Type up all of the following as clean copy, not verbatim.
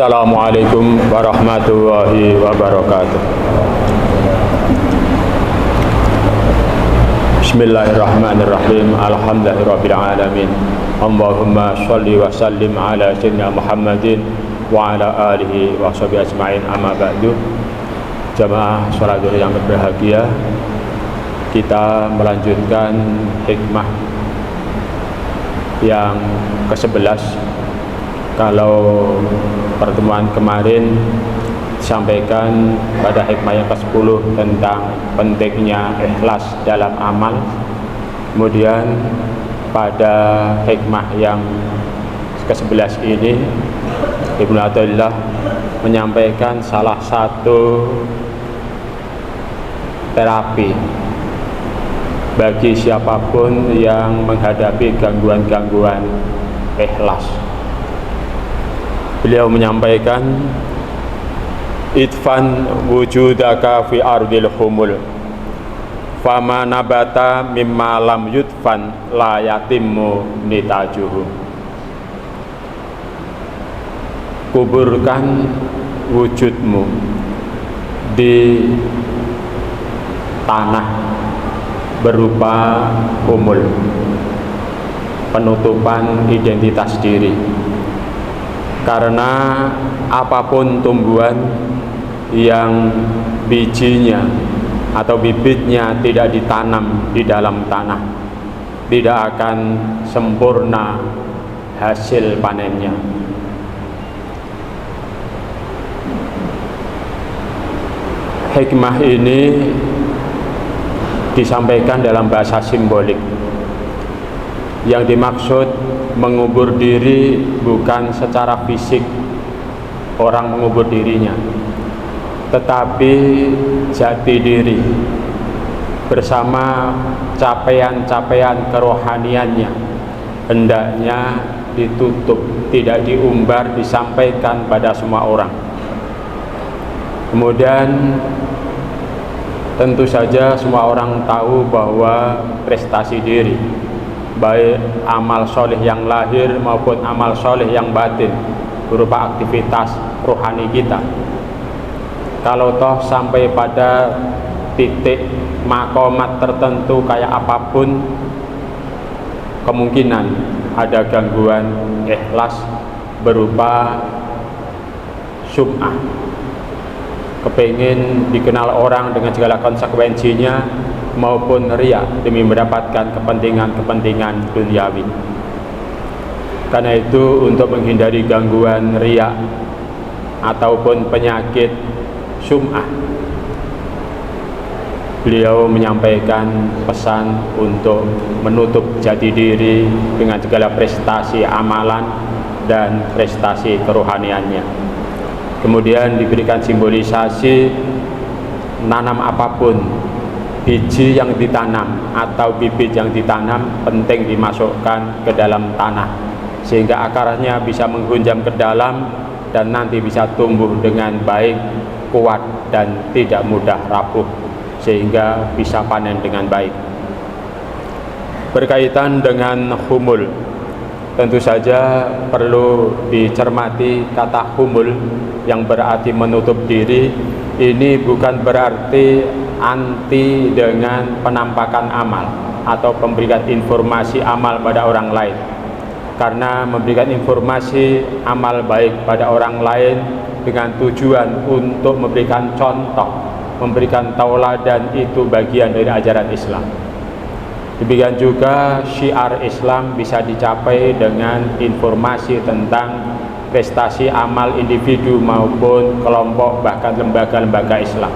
Assalamualaikum warahmatullahi wabarakatuh. Bismillahirrahmanirrahim. Alhamdulillahirabbil alamin. Allahumma shalli wa sallim ala sayyidina Muhammadin wa ala alihi wa sahbihi ajmain. Amma ba'du. Jamaah salat Zuhur yang berbahagia, kita melanjutkan hikmah yang ke-11. Kalau pertemuan kemarin disampaikan pada hikmah yang ke-10 tentang pentingnya ikhlas dalam amal. Kemudian pada hikmah yang ke-11 ini Ibnu Athaillah menyampaikan salah satu terapi bagi siapapun yang menghadapi gangguan-gangguan ikhlas. Beliau menyampaikan, idfan wujudaka fi ardil humul, fama nabata mimma lam yudfan la yatimmu nitajuhu. Kuburkan wujudmu di tanah berupa humul, penutupan identitas diri. Karena apapun tumbuhan yang bijinya atau bibitnya tidak ditanam di dalam tanah, tidak akan sempurna hasil panennya. Hikmah ini disampaikan dalam bahasa simbolik. Yang dimaksud mengubur diri bukan secara fisik orang mengubur dirinya, tetapi jati diri bersama capaian-capaian kerohaniannya hendaknya ditutup, tidak diumbar, disampaikan pada semua orang. Kemudian tentu saja semua orang tahu bahwa prestasi diri, baik amal soleh yang lahir maupun amal soleh yang batin berupa aktivitas rohani kita, kalau toh sampai pada titik makomat tertentu kayak apapun, kemungkinan ada gangguan ikhlas berupa sum'ah, kepingin dikenal orang dengan segala konsekuensinya, maupun riya demi mendapatkan kepentingan-kepentingan duniawi. Karena itu, untuk menghindari gangguan riya ataupun penyakit sum'ah, beliau menyampaikan pesan untuk menutup jati diri dengan segala prestasi amalan dan prestasi kerohaniannya. Kemudian diberikan simbolisasi, nanam apapun, biji yang ditanam atau bibit yang ditanam penting dimasukkan ke dalam tanah sehingga akarnya bisa menghunjam ke dalam dan nanti bisa tumbuh dengan baik, kuat dan tidak mudah rapuh sehingga bisa panen dengan baik. Berkaitan dengan humul, tentu saja perlu dicermati kata humul yang berarti menutup diri. Ini bukan berarti anti dengan penampakan amal atau memberikan informasi amal pada orang lain, karena memberikan informasi amal baik pada orang lain dengan tujuan untuk memberikan contoh, memberikan tauladan, itu bagian dari ajaran Islam. Demikian juga syiar Islam bisa dicapai dengan informasi tentang prestasi amal individu maupun kelompok, bahkan lembaga-lembaga Islam.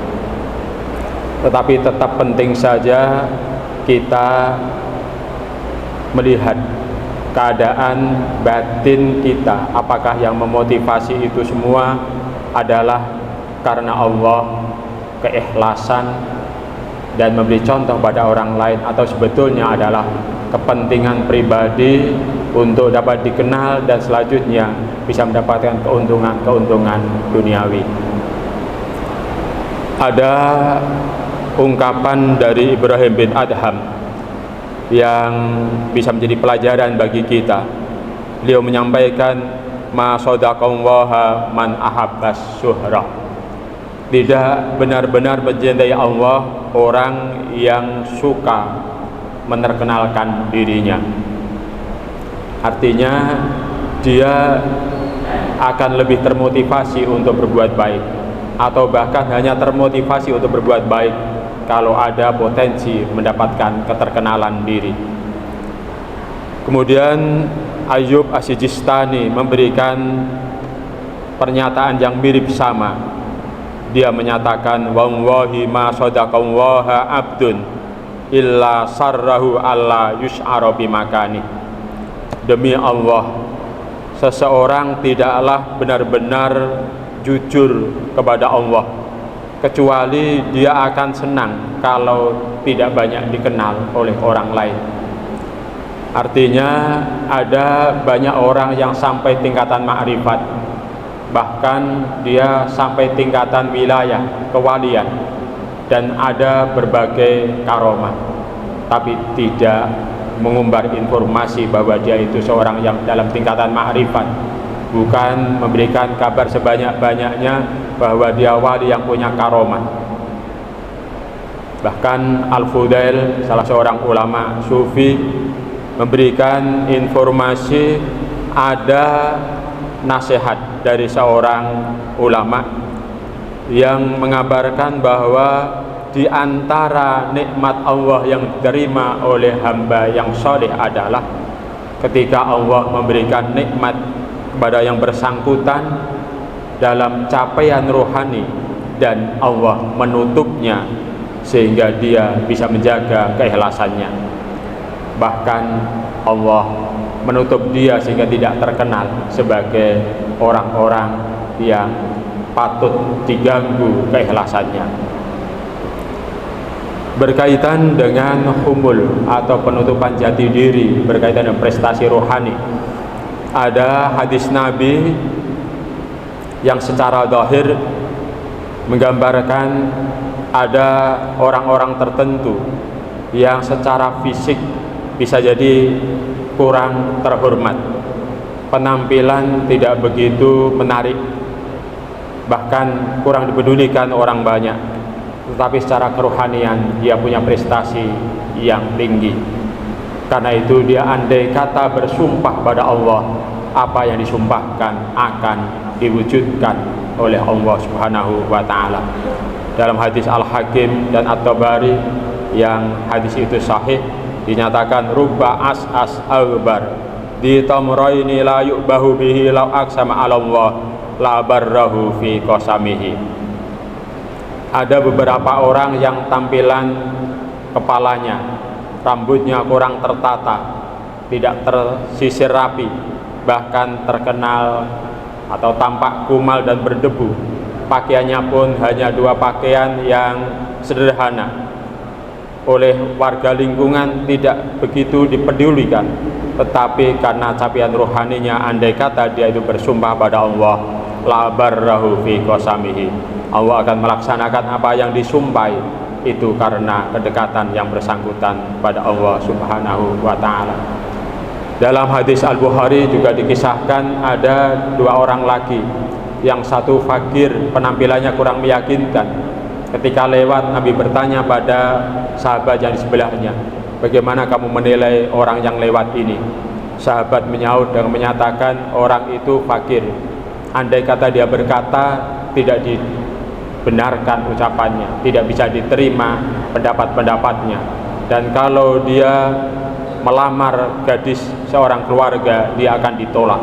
Tetapi tetap penting saja kita melihat keadaan batin kita, apakah yang memotivasi itu semua adalah karena Allah, keikhlasan dan memberi contoh pada orang lain, atau sebetulnya adalah kepentingan pribadi untuk dapat dikenal dan selanjutnya bisa mendapatkan keuntungan duniawi. Ada ungkapan dari Ibrahim bin Adham yang bisa menjadi pelajaran bagi kita. Beliau menyampaikan, ma sadaqallaha man ahabbas syuhrah. Tidak benar-benar mencintai Allah orang yang suka menerkenalkan dirinya. Artinya dia akan lebih termotivasi untuk berbuat baik, atau bahkan hanya termotivasi untuk berbuat baik kalau ada potensi mendapatkan keterkenalan diri. Kemudian Ayyub As-Sijistani memberikan pernyataan yang mirip sama. Dia menyatakan, wallahi ma sadaqallaha abdun illa sarrahu alla yus'ara bimakani. Demi Allah, seseorang tidaklah benar-benar jujur kepada Allah kecuali dia akan senang kalau tidak banyak dikenal oleh orang lain. Artinya ada banyak orang yang sampai tingkatan ma'rifat, bahkan dia sampai tingkatan wilayah kewalian, dan ada berbagai karomah, tapi tidak mengumbar informasi bahwa dia itu seorang yang dalam tingkatan ma'rifat, bukan memberikan kabar sebanyak-banyaknya bahwa dia wali yang punya karomah. Bahkan Al-Fudail, salah seorang ulama sufi, memberikan informasi ada nasihat dari seorang ulama yang mengabarkan bahwa di antara nikmat Allah yang diterima oleh hamba yang soleh adalah ketika Allah memberikan nikmat kepada yang bersangkutan dalam capaian rohani dan Allah menutupnya sehingga dia bisa menjaga keikhlasannya. Bahkan Allah menutup dia sehingga tidak terkenal sebagai orang-orang yang patut diganggu keikhlasannya. Berkaitan dengan humul atau penutupan jati diri, berkaitan dengan prestasi rohani, ada hadis Nabi yang secara zahir menggambarkan ada orang-orang tertentu yang secara fisik bisa jadi kurang terhormat, penampilan tidak begitu menarik, bahkan kurang dipedulikan orang banyak, tetapi secara kerohanian dia punya prestasi yang tinggi. Karena itu dia andai kata bersumpah pada Allah, apa yang disumpahkan akan diwujudkan oleh Allah Subhanahu wa ta'ala. Dalam hadis Al-Hakim dan At-Tabari yang hadis itu sahih, dinyatakan rubba as'as aghbar di tamraini la yu'bahu bihi law aqsama 'ala Allah la barrahu fi qasamihi. Ada beberapa orang yang tampilan kepalanya, rambutnya kurang tertata, tidak tersisir rapi, bahkan terkenal atau tampak kumal dan berdebu. Pakaiannya pun hanya dua pakaian yang sederhana, oleh warga lingkungan tidak begitu dipedulikan, tetapi karena capaian rohaninya, andai kata dia itu bersumpah pada Allah, la barrahu fi qasamihi, Allah akan melaksanakan apa yang disumpahi itu karena kedekatan yang bersangkutan pada Allah Subhanahu wa ta'ala. Dalam hadis Al-Bukhari juga dikisahkan ada dua orang lagi, yang satu fakir, penampilannya kurang meyakinkan. Ketika lewat, Nabi bertanya pada sahabat yang di sebelahnya, bagaimana kamu menilai orang yang lewat ini? Sahabat menyaut dan menyatakan orang itu fakir. Andai kata dia berkata, tidak dibenarkan ucapannya, tidak bisa diterima pendapat-pendapatnya. Dan kalau dia melamar gadis seorang keluarga, dia akan ditolak.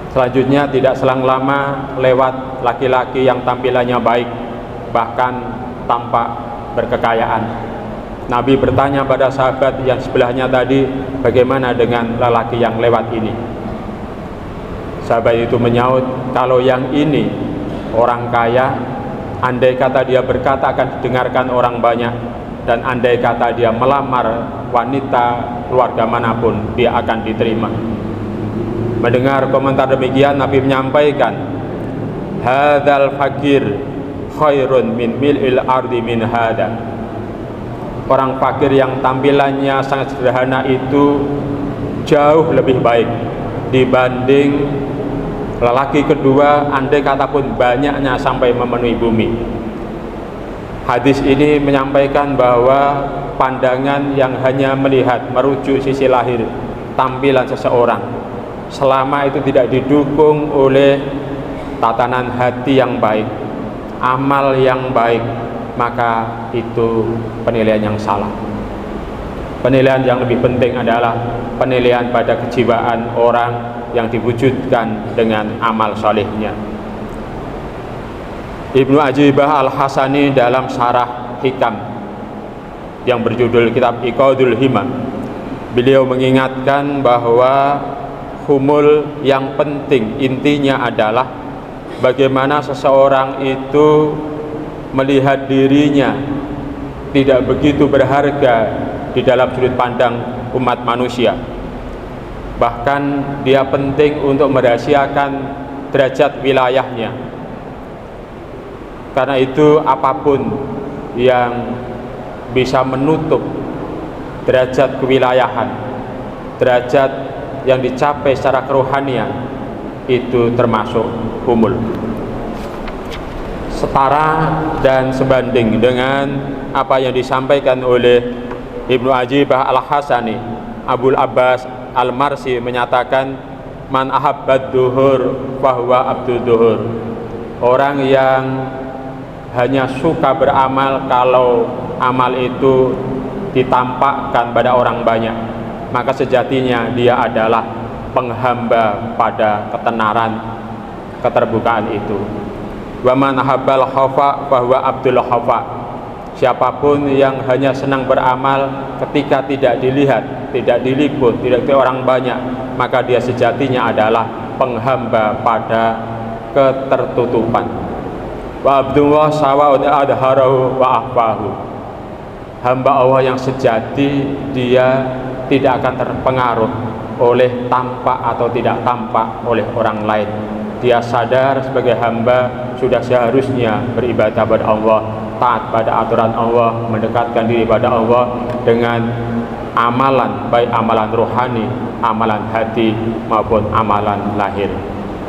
Selanjutnya tidak selang lama lewat laki-laki yang tampilannya baik, bahkan tampak berkekayaan. Nabi bertanya pada sahabat yang sebelahnya tadi, bagaimana dengan lelaki yang lewat ini? Sahabat itu menyaut, kalau yang ini orang kaya, andai kata dia berkata akan didengarkan orang banyak, dan andai kata dia melamar wanita keluarga manapun, dia akan diterima. Mendengar komentar demikian, Nabi menyampaikan, hadzal fakir khairun min mil'il ardi min hada. Orang fakir yang tampilannya sangat sederhana itu jauh lebih baik dibanding Lelaki kedua, andai kata pun banyaknya sampai memenuhi bumi. Hadis ini menyampaikan bahwa pandangan yang hanya melihat, merujuk sisi lahir, tampilan seseorang, selama itu tidak didukung oleh tatanan hati yang baik, amal yang baik, maka itu penilaian yang salah. Penilaian yang lebih penting adalah penilaian pada kejiwaan orang yang diwujudkan dengan amal salehnya. Ibnu Ajibah Al-Hasani dalam Syarah Hikam yang berjudul kitab Iqadul Himam, beliau mengingatkan bahwa humul yang penting intinya adalah bagaimana seseorang itu melihat dirinya tidak begitu berharga di dalam sudut pandang umat manusia. Bahkan dia penting untuk merahasiakan derajat wilayahnya. Karena itu apapun yang bisa menutup derajat kewilayahan, derajat yang dicapai secara kerohanian, itu termasuk humul. Setara dan sebanding dengan apa yang disampaikan oleh Ibnu Ajibah Al-Hasani, Abul Abbas Al-Marsi menyatakan, man ahabbad duhur fahuwa abdud duhur. Orang yang hanya suka beramal kalau amal itu ditampakkan pada orang banyak, maka sejatinya dia adalah penghamba pada ketenaran, keterbukaan itu. Wa man ahabbal khafa fahuwa abdul khafa. Siapapun yang hanya senang beramal ketika tidak dilihat, tidak diliput, tidak oleh orang banyak, maka dia sejatinya adalah penghamba pada ketertutupan. Wa abdullah sawa'un adharahu wa akhfahu. Hamba Allah yang sejati, dia tidak akan terpengaruh oleh tampak atau tidak tampak oleh orang lain. Dia sadar sebagai hamba sudah seharusnya beribadah pada Allah, taat pada aturan Allah, mendekatkan diri pada Allah dengan amalan, baik amalan rohani, amalan hati maupun amalan lahir.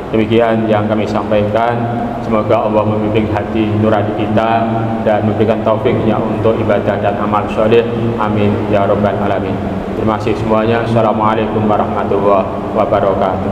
Demikian yang kami sampaikan. Semoga Allah membimbing hati nurani kita dan memberikan taufiknya untuk ibadah dan amal soleh. Amin ya rabbal alamin. Terima kasih semuanya. Assalamualaikum warahmatullahi wabarakatuh.